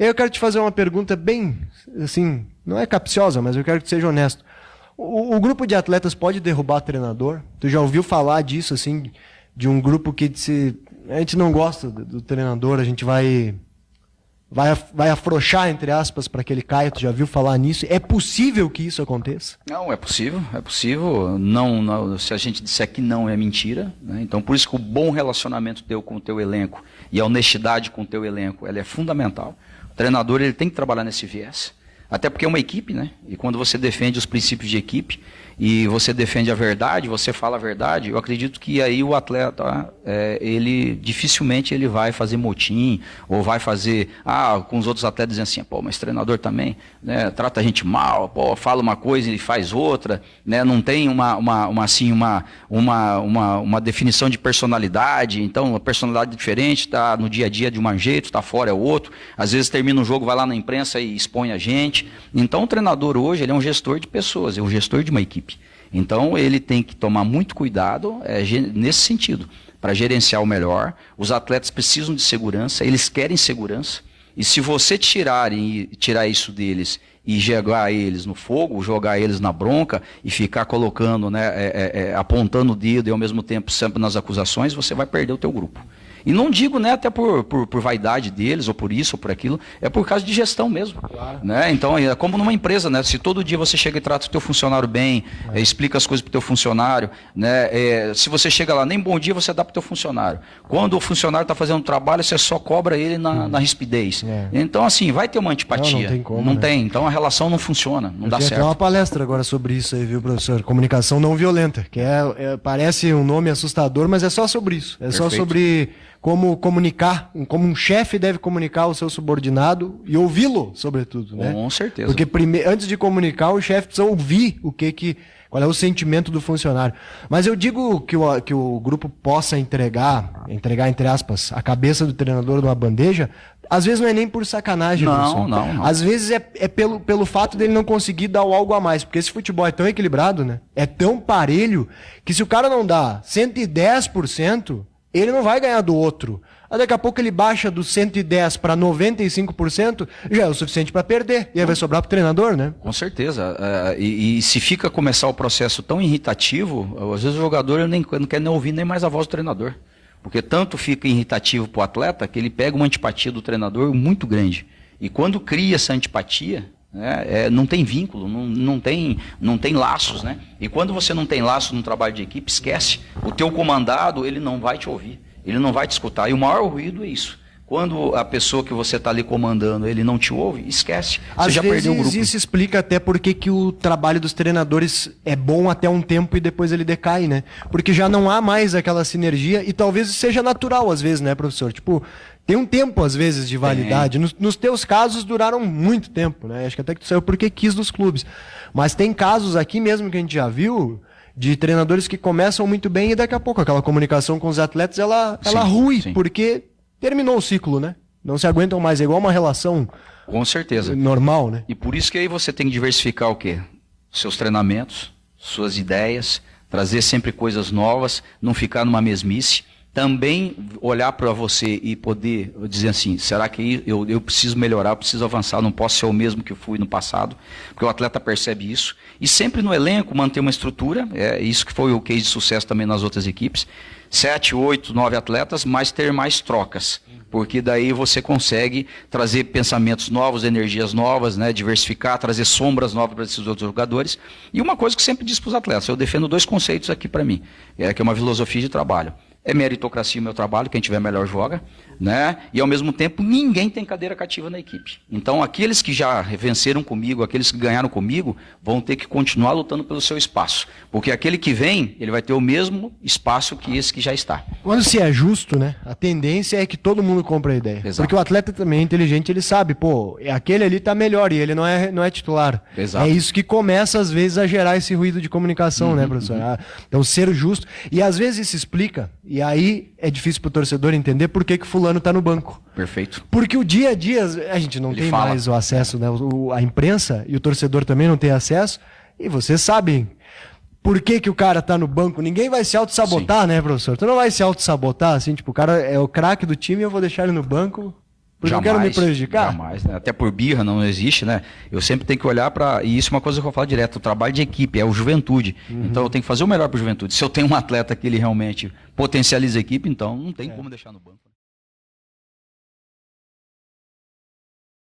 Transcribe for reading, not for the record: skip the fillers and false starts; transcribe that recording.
Eu quero te fazer uma pergunta bem, assim, não é capciosa, mas eu quero que seja honesto. O grupo de atletas pode derrubar treinador? Tu já ouviu falar disso, assim, de um grupo que disse, a gente não gosta do treinador, a gente vai afrouxar, entre aspas, para que ele caia? Tu já viu falar nisso? É possível que isso aconteça? Não, é possível. Não, se a gente disser que não, é mentira, né? Então, por isso que o bom relacionamento teu com o teu elenco e a honestidade com o teu elenco, ela é fundamental. O treinador, ele tem que trabalhar nesse viés. Até porque é uma equipe, né? E quando você defende os princípios de equipe e você defende a verdade, você fala a verdade, eu acredito que aí o atleta, ele dificilmente ele vai fazer motim ou vai fazer, com os outros atletas dizendo assim, pô, mas treinador também, né, trata a gente mal, pô, fala uma coisa e faz outra, né, não tem uma definição de personalidade, então a personalidade é diferente, tá no dia a dia de um jeito, tá fora é o outro, às vezes termina um jogo, vai lá na imprensa e expõe a gente. Então o treinador hoje, ele é um gestor de pessoas, é um gestor de uma equipe. Então ele tem que tomar muito cuidado nesse sentido, para gerenciar o melhor. Os atletas precisam de segurança, eles querem segurança, e se você tirar isso deles e jogar eles no fogo, jogar eles na bronca e ficar colocando, né, apontando o dedo e ao mesmo tempo sempre nas acusações, você vai perder o teu grupo. E não digo, né, até por vaidade deles, ou por isso, ou por aquilo, é por causa de gestão mesmo. Claro. Né? Então, é como numa empresa, né? Se todo dia você chega e trata o teu funcionário bem, explica as coisas para o teu funcionário, né? Se você chega lá, nem bom dia você dá para o teu funcionário. Quando o funcionário está fazendo um trabalho, você só cobra ele na rispidez. Então, assim, vai ter uma antipatia. Não tem como, não né? tem. Então, a relação não funciona, não dá certo. Tem uma palestra agora sobre isso aí, viu, professor? Comunicação não violenta, que parece um nome assustador, mas é só sobre isso. É Perfeito. Só sobre como comunicar, como um chefe deve comunicar ao seu subordinado e ouvi-lo, sobretudo, né? Com certeza. Porque antes de comunicar, o chefe precisa ouvir qual é o sentimento do funcionário. Mas eu digo que o grupo possa entregar, entre aspas, a cabeça do treinador numa bandeja, às vezes não é nem por sacanagem. Não. Às vezes é pelo fato dele não conseguir dar algo a mais, porque esse futebol é tão equilibrado, né? É tão parelho, que se o cara não dá 110%, ele não vai ganhar do outro. Daqui a pouco ele baixa do 110 para 95%, já é o suficiente para perder. E aí vai sobrar para o treinador, né? Com certeza. E se começar o processo tão irritativo, às vezes o jogador não quer nem ouvir nem mais a voz do treinador. Porque tanto fica irritativo para o atleta que ele pega uma antipatia do treinador muito grande. E quando cria essa antipatia, não tem vínculo, não tem laços, né? E quando você não tem laço no trabalho de equipe, esquece. O teu comandado, ele não vai te ouvir, ele não vai te escutar. E o maior ruído é isso. Quando a pessoa que você está ali comandando, ele não te ouve, esquece. Você já perdeu o grupo. Isso explica até por que o trabalho dos treinadores é bom até um tempo e depois ele decai, né? Porque já não há mais aquela sinergia e talvez seja natural às vezes, né, professor? Tipo, tem um tempo, às vezes, de validade. Nos teus casos, duraram muito tempo, né? Acho que até que tu saiu porque quis dos clubes. Mas tem casos aqui mesmo que a gente já viu de treinadores que começam muito bem e daqui a pouco aquela comunicação com os atletas, ela rui, porque terminou o ciclo, né? Não se aguentam mais. É igual uma relação com certeza normal, né? E por isso que aí você tem que diversificar o quê? Seus treinamentos, suas ideias, trazer sempre coisas novas, não ficar numa mesmice. Também olhar para você e poder dizer assim, será que eu preciso melhorar, eu preciso avançar, não posso ser o mesmo que eu fui no passado, porque o atleta percebe isso. E sempre no elenco manter uma estrutura, isso que foi o case de sucesso também nas outras equipes, 7, 8, 9 atletas, mas ter mais trocas, porque daí você consegue trazer pensamentos novos, energias novas, né, diversificar, trazer sombras novas para esses outros jogadores. E uma coisa que eu sempre diz para os atletas, eu defendo 2 conceitos aqui para mim, que é uma filosofia de trabalho. É meritocracia o meu trabalho, quem tiver melhor joga, né? E ao mesmo tempo ninguém tem cadeira cativa na equipe. Então aqueles que já venceram comigo, aqueles que ganharam comigo, vão ter que continuar lutando pelo seu espaço. Porque aquele que vem, ele vai ter o mesmo espaço que esse que já está. Quando se é justo, né? A tendência é que todo mundo compre a ideia. Exato. Porque o atleta também é inteligente, ele sabe, aquele ali tá melhor e ele não é titular. Exato. É isso que começa às vezes a gerar esse ruído de comunicação, né, professor? Então ser justo. E às vezes isso explica. E aí é difícil para o torcedor entender por que fulano está no banco. Perfeito. Porque o dia a dia, a gente não tem mais o acesso, né? A imprensa e o torcedor também não tem acesso. E vocês sabem por que o cara está no banco. Ninguém vai se auto-sabotar, né, professor? Tu não vai se auto-sabotar, assim, tipo, o cara é o craque do time e eu vou deixar ele no banco. Porque eu quero me prejudicar? Jamais, né? Até por birra não existe, né? Eu sempre tenho que olhar para... E isso é uma coisa que eu falo direto, o trabalho de equipe, é o juventude. Então eu tenho que fazer o melhor para o juventude. Se eu tenho um atleta que ele realmente potencializa a equipe, então não tem como deixar no banco.